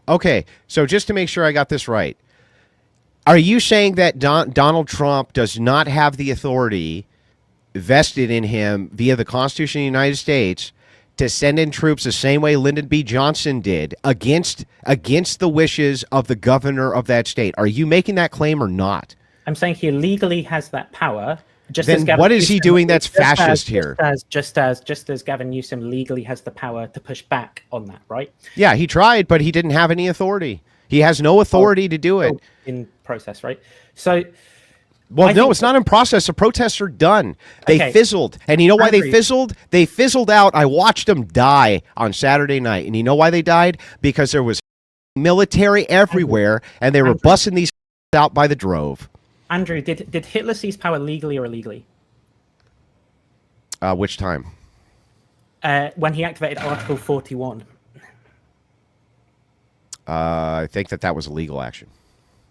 Okay, so just to make sure I got this right, are you saying that Donald Trump does not have the authority vested in him via the Constitution of the United States to send in troops the same way Lyndon B. Johnson did against the wishes of the governor of that state? Are you making that claim or not? I'm saying he legally has that power. Then what is he doing that's fascist here? Just as Gavin Newsom legally has the power to push back on that, right? Yeah, he tried, but he didn't have any authority. He has no authority to do it. In process, right? So, well, no, it's not in process. The protests are done. They fizzled. And you know why they fizzled? They fizzled out. I watched them die on Saturday night. And you know why they died? Because there was military everywhere, and they were bussing these out by the drove. Andrew, did Hitler seize power legally or illegally? Which time? When he activated Article 41. I think that was a legal action.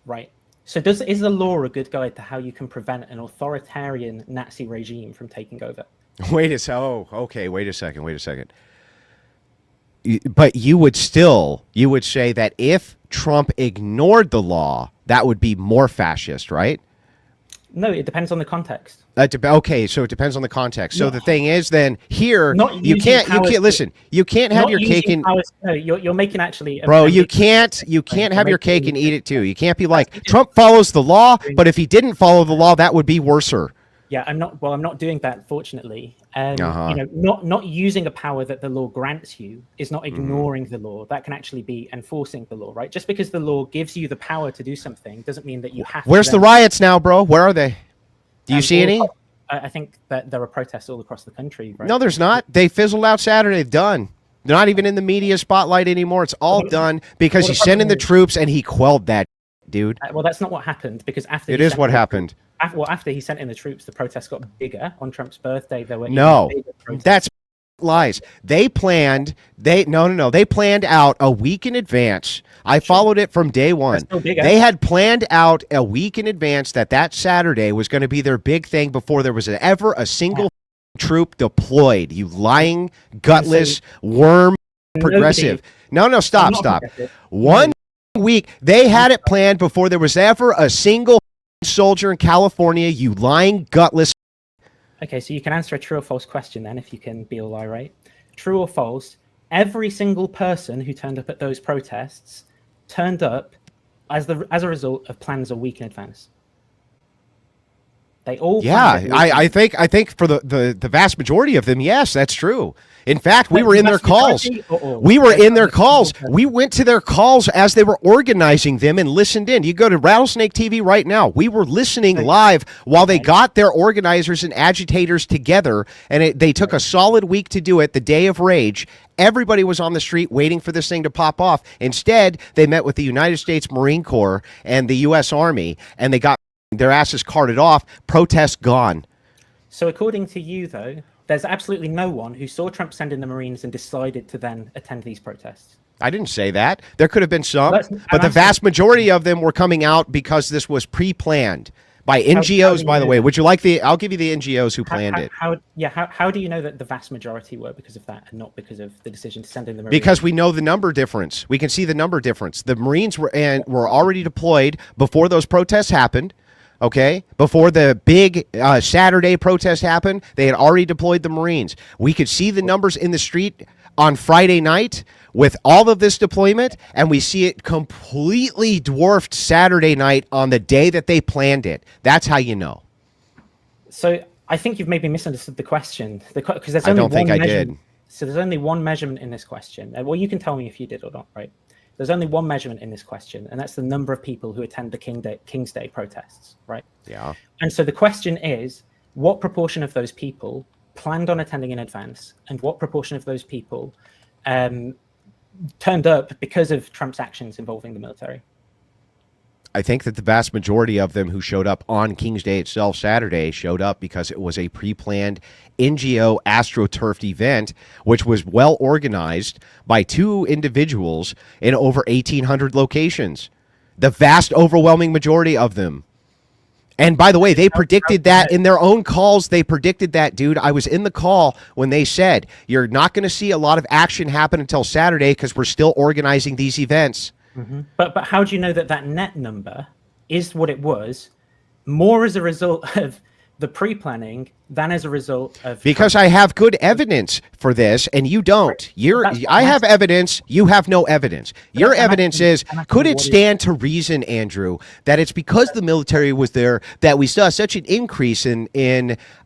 Right. So is the law a good guide to how you can prevent an authoritarian Nazi regime from taking over? Wait a second. But you would say that if Trump ignored the law, that would be more fascist, right? No, it depends on the context. Okay, so it depends on the context. So the thing is, then here you can't listen. You can't have your cake and no, you're making actually. Bro, you can't have your cake and eat it too. You can't be like Trump follows the law, but if he didn't follow the law, that would be worser. Yeah, I'm not doing that, fortunately. You know, not using a power that the law grants you is not ignoring the law. That can actually be enforcing the law, right? Just because the law gives you the power to do something doesn't mean that you have to. Where's the riots now, bro? Where are they? Do you see any? I think that there are protests all across the country. Right? No, there's not. They fizzled out Saturday. Done. They're not even in the media spotlight anymore. It's all done because he sent in the troops and he quelled that, dude. Well, that's not what happened because after it is what happened. After he sent in the troops, the protests got bigger. On Trump's birthday, there were that's lies. They planned. They planned out a week in advance. I followed it from day one. They had planned out a week in advance that Saturday was going to be their big thing before there was ever a single troop deployed. You lying, gutless, worm, progressive. No, stop. 1 week. They had it planned before there was ever a single soldier in California. You lying, gutless. Okay, so you can answer a true or false question then, if you can be all irate. True or false? Every single person who turned up at those protests turned up as a result of plans a week in advance. They all. Yeah, I think for the vast majority of them, yes, that's true. In fact, we were in their calls. We were in their calls. We went to their calls as they were organizing them and listened in. You go to Rattlesnake TV right now. We were listening live while they got their organizers and agitators together, and they took a solid week to do it, the Day of Rage. Everybody was on the street waiting for this thing to pop off. Instead, they met with the United States Marine Corps and the U.S. Army, and they got their asses carted off. Protest gone. So according to you, though, there's absolutely no one who saw Trump send in the Marines and decided to then attend these protests. I didn't say that. There could have been some, but the vast majority of them were coming out because this was pre-planned by NGOs, by the way. Would you like I'll give you the NGOs who planned it. How do you know that the vast majority were because of that and not because of the decision to send in the Marines? Because we know the number difference. We can see the number difference. The Marines were already deployed before those protests happened. Okay, before the big Saturday protest happened, they had already deployed the Marines. We could see the numbers in the street on Friday night with all of this deployment, and we see it completely dwarfed Saturday night on the day that they planned it. That's how you know. So I think you've maybe misunderstood the question. Because there's I only don't think I did. So there's only one measurement in this question. Well, you can tell me if you did or not, right? There's only one measurement in this question, and that's the number of people who attend the King's Day protests, right? Yeah. And so the question is, what proportion of those people planned on attending in advance, and what proportion of those people turned up because of Trump's actions involving the military? I think that the vast majority of them who showed up on King's Day itself, Saturday, showed up because it was a pre-planned NGO AstroTurfed event, which was well organized by two individuals in over 1,800 locations. The vast, overwhelming majority of them. And by the way, they predicted that in their own calls. They predicted that, dude. I was in the call when they said, you're not going to see a lot of action happen until Saturday because we're still organizing these events. But how do you know that that net number is what it was, more as a result of the pre-planning than as a result of... Because I have good evidence for this, and you don't. I have evidence, you have no evidence. Your evidence is, could it stand to reason, Andrew, that it's because the military was there that we saw such an increase in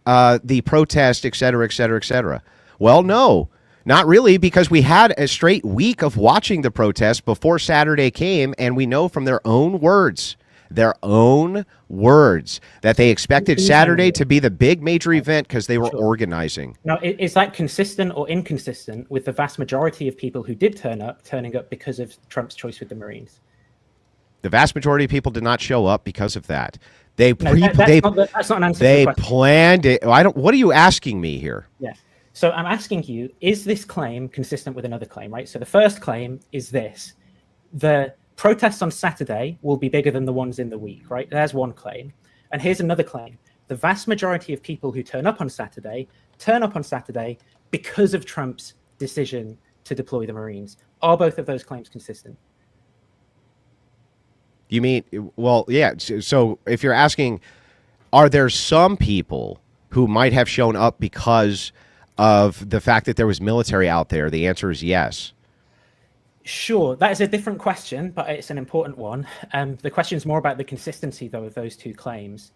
the protest, et cetera, et cetera, et cetera? Well, no. Not really, because we had a straight week of watching the protests before Saturday came, and we know from their own words, that they expected Saturday to be the big major event because they were organizing. Now, is that consistent or inconsistent with the vast majority of people who did turning up because of Trump's choice with the Marines? The vast majority of people did not show up because of that. That's not an answer. They planned it. What are you asking me here? Yeah. So I'm asking you, is this claim consistent with another claim, right? So the first claim is this: the protests on Saturday will be bigger than the ones in the week, right? There's one claim. And here's another claim. The vast majority of people who turn up on Saturday because of Trump's decision to deploy the Marines. Are both of those claims consistent? You mean, well, yeah. So if you're asking, are there some people who might have shown up because of the fact that there was military out there? The answer is yes. Sure, that is a different question, but it's an important one. The question is more about the consistency, though, of those two claims.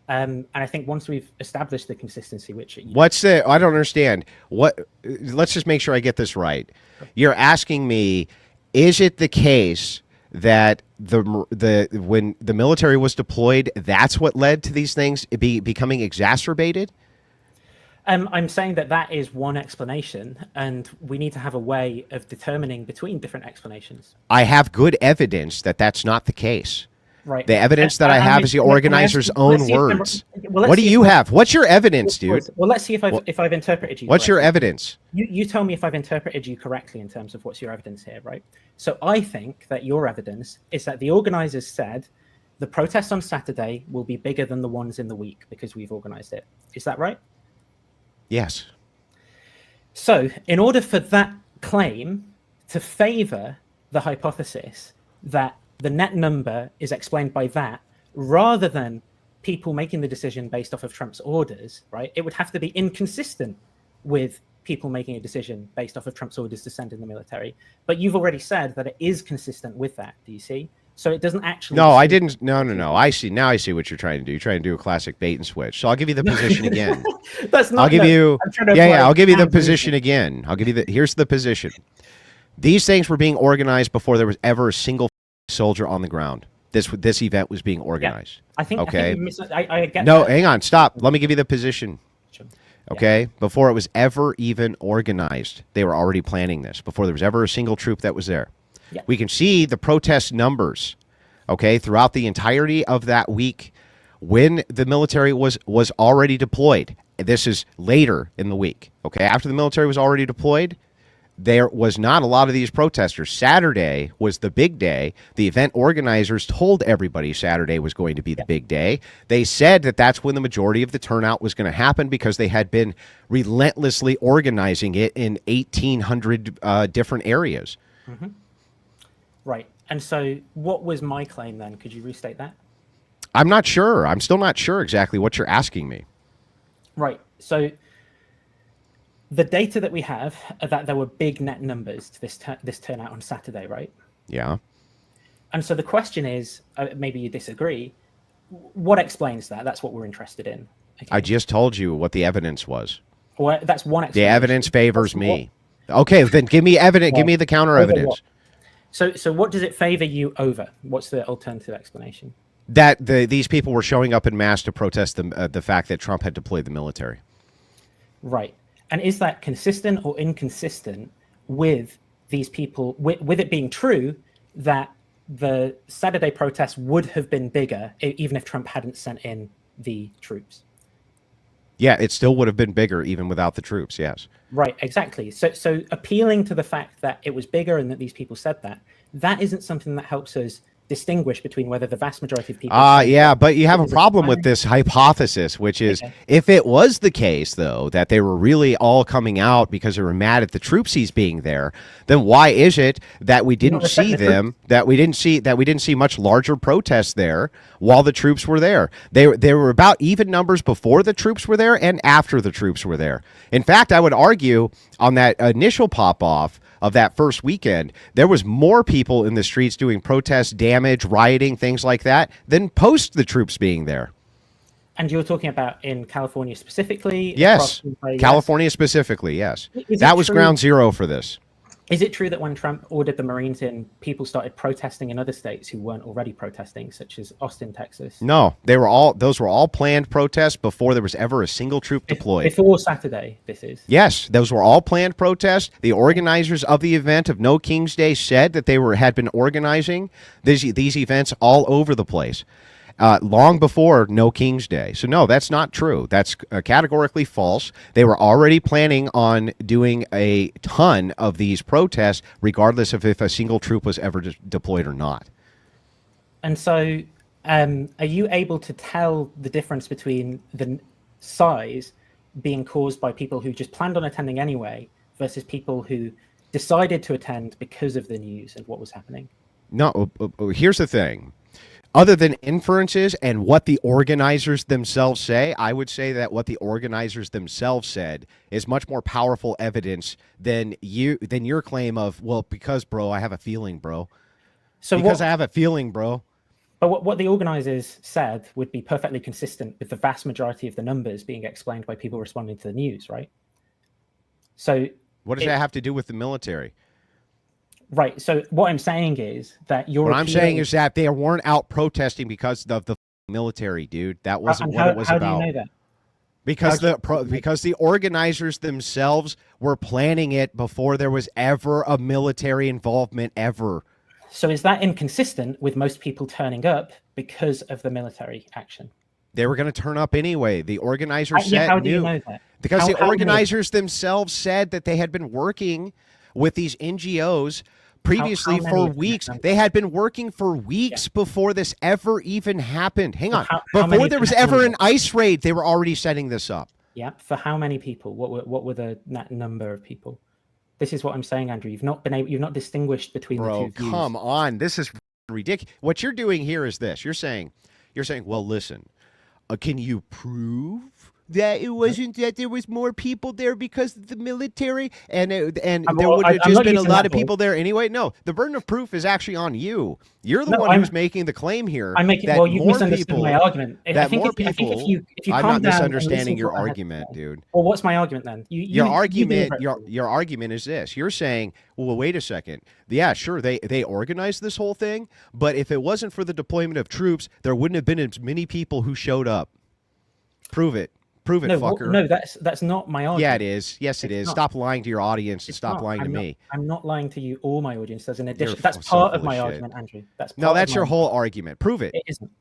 And I think once we've established the consistency, I don't understand. Let's just make sure I get this right. You're asking me, is it the case that when the military was deployed, that's what led to these things becoming exacerbated? I'm saying that is one explanation, and we need to have a way of determining between different explanations. I have good evidence that that's not the case. Right. The evidence that I have is the organizer's own words. What do you have? What's your evidence, dude? Well, let's see if I've interpreted you. What's your evidence? You tell me if I've interpreted you correctly in terms of what's your evidence here, right? So I think that your evidence is that the organizers said the protests on Saturday will be bigger than the ones in the week because we've organized it. Is that right? Yes. So in order for that claim to favor the hypothesis that the net number is explained by that, rather than people making the decision based off of Trump's orders, right? It would have to be inconsistent with people making a decision based off of Trump's orders to send in the military. But you've already said that it is consistent with that. Do you see? So it doesn't actually... No, I didn't. No. I see. Now I see what you're trying to do. You're trying to do a classic bait and switch. So I'll give you the position again. That's not... I'll give you... I'll give you the position again. I'll give you here's the position. These things were being organized before there was ever a single soldier on the ground. This event was being organized. Yeah. I think... Okay. I get no, that. hang on. Stop. Let me give you the position. Sure. Okay? Yeah. Before it was ever even organized, they were already planning this. Before there was ever a single troop that was there. Yeah. We can see the protest numbers, okay, throughout the entirety of that week when the military was already deployed. This is later in the week, okay? After the military was already deployed, there was not a lot of these protesters. Saturday was the big day. The event organizers told everybody Saturday was going to be the big day. They said that that's when the majority of the turnout was going to happen because they had been relentlessly organizing it in 1,800 different areas. Mm-hmm. Right. And so what was my claim then? Could you restate that? I'm not sure. I'm still not sure exactly what you're asking me. Right. So the data that we have are that there were big net numbers to this turnout on Saturday, right? Yeah. And so the question is, maybe you disagree, what explains that? That's what we're interested in. Okay. I just told you what the evidence was. Well, that's one explanation. The evidence favors me. Okay, then give me evidence. Give me the counter evidence. So what does it favor you over? What's the alternative explanation? That these people were showing up in mass to protest the fact that Trump had deployed the military. Right. And is that consistent or inconsistent with these people, with it being true that the Saturday protests would have been bigger even if Trump hadn't sent in the troops? Yeah, it still would have been bigger even without the troops, yes. Right, exactly. So appealing to the fact that it was bigger and that these people said that isn't something that helps us distinguish between whether the vast majority of people. Yeah, but you have a problem with this hypothesis, which is if it was the case, though, that they were really all coming out because they were mad at the troopsies being there, then why is it that we didn't see them, that we didn't see much larger protests there while the troops were there? They were about even numbers before the troops were there and after the troops were there. In fact, I would argue on that initial pop-off of that first weekend, there was more people in the streets doing protests, damage, rioting, things like that, than post the troops being there. And you're talking about in California specifically? Yes, California specifically, yes. That was ground zero for this. Is it true that when Trump ordered the Marines in, people started protesting in other states who weren't already protesting, such as Austin, Texas? No, those were all planned protests before there was ever a single troop deployed. Before Saturday, this is? Yes, those were all planned protests. The organizers of the event of No King's Day said that they had been organizing these events all over the place. Long before No King's Day. So no, that's not true. That's categorically false. They were already planning on doing a ton of these protests, regardless of if a single troop was ever deployed or not. And so are you able to tell the difference between the size being caused by people who just planned on attending anyway versus people who decided to attend because of the news and what was happening? No, here's the thing. Other than inferences and what the organizers themselves say, I would say that what the organizers themselves said is much more powerful evidence than your claim of, well, because, bro, I have a feeling, bro. I have a feeling, bro. But what the organizers said would be perfectly consistent with the vast majority of the numbers being explained by people responding to the news, right? So what does that have to do with the military? Right. So what I'm saying is that what I'm saying is that they weren't out protesting because of the military, dude. That wasn't what it was about. How do you know that? Because the organizers themselves were planning it before there was ever a military involvement ever. So is that inconsistent with most people turning up because of the military action? They were going to turn up anyway. The organizers said how do you know that? Because the organizers themselves said that they had been working with these NGOs previously for weeks. They had been working for weeks before this ever even happened. Hang on. Before there was ever an ICE raid, they were already setting this up. Yeah. For how many people? What were the number of people? This is what I'm saying, Andrew. You've not distinguished between the two views. Come on. This is ridiculous. What you're doing here is this. You're saying, well, listen, can you prove that it wasn't that there was more people there because of the military and there would have just been a lot of people there anyway? No, the burden of proof is actually on you. You're the one who's making the claim here. Well, you've misunderstood my argument. If I'm not misunderstanding your argument, dude. Well, what's my argument then? Your argument is this. You're saying, well, wait a second. Yeah, sure, they organized this whole thing, but if it wasn't for the deployment of troops, there wouldn't have been as many people who showed up. Prove it. Prove it, fucker. No, that's not my argument. Yeah, it is. Yes, it is. Stop lying to your audience and stop lying to me. I'm not lying to you or my audience. There's an addition. That's part of my argument, Andrew. That's your whole argument. Prove it. It isn't.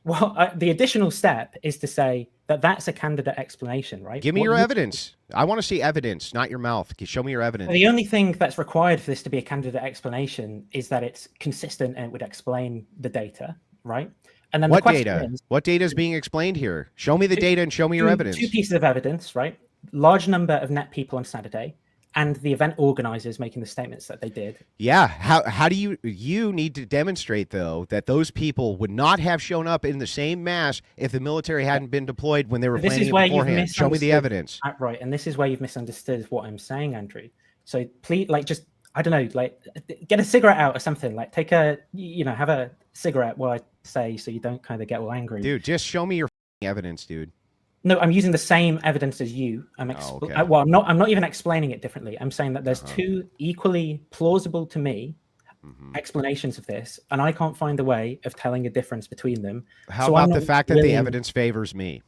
Well, the additional step is to say that that's a candidate explanation, right? Give me your evidence. I want to see evidence, not your mouth. Show me your evidence. The only thing that's required for this to be a candidate explanation is that it's consistent and it would explain the data, right? And then what data? What data is being explained here? Show me the data and show me your evidence. Two pieces of evidence, right? Large number of net people on Saturday, and the event organizers making the statements that they did. Yeah. How do you need to demonstrate, though, that those people would not have shown up in the same mass if the military hadn't been deployed when they were planning it beforehand? Show me the evidence. Right. And this is where you've misunderstood what I'm saying, Andrew. So please, just, I don't know, get a cigarette out or something. Take have a cigarette while I say, so you don't kind of get all angry. Dude, just show me your evidence, dude. No, I'm using the same evidence as you. Okay. Well, I'm not even explaining it differently. I'm saying that there's two equally plausible to me explanations of this, and I can't find a way of telling a difference between them. How about the fact that the evidence favors me?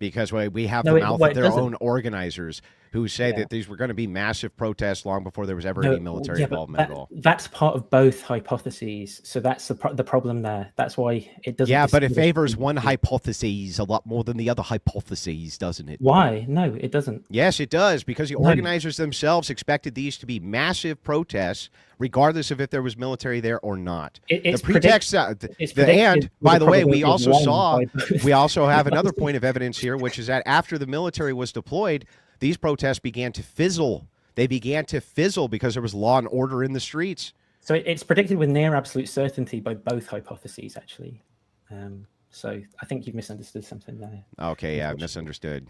Because we have the mouth of their own organizers who say that these were going to be massive protests long before there was ever any military involvement at all. That's part of both hypotheses. So that's the problem there. That's why it doesn't. Yeah, but it favors one hypothesis a lot more than the other hypotheses, doesn't it? Why? No, it doesn't. Yes, it does, because the organizers themselves expected these to be massive protests, regardless of if there was military there or not. It's the pretext, and by the way, we also have another point of evidence here, which is that after the military was deployed, these protests began to fizzle. They began to fizzle because there was law and order in the streets. So it's predicted with near absolute certainty by both hypotheses, actually. So I think you've misunderstood something there. Okay, yeah, I've misunderstood.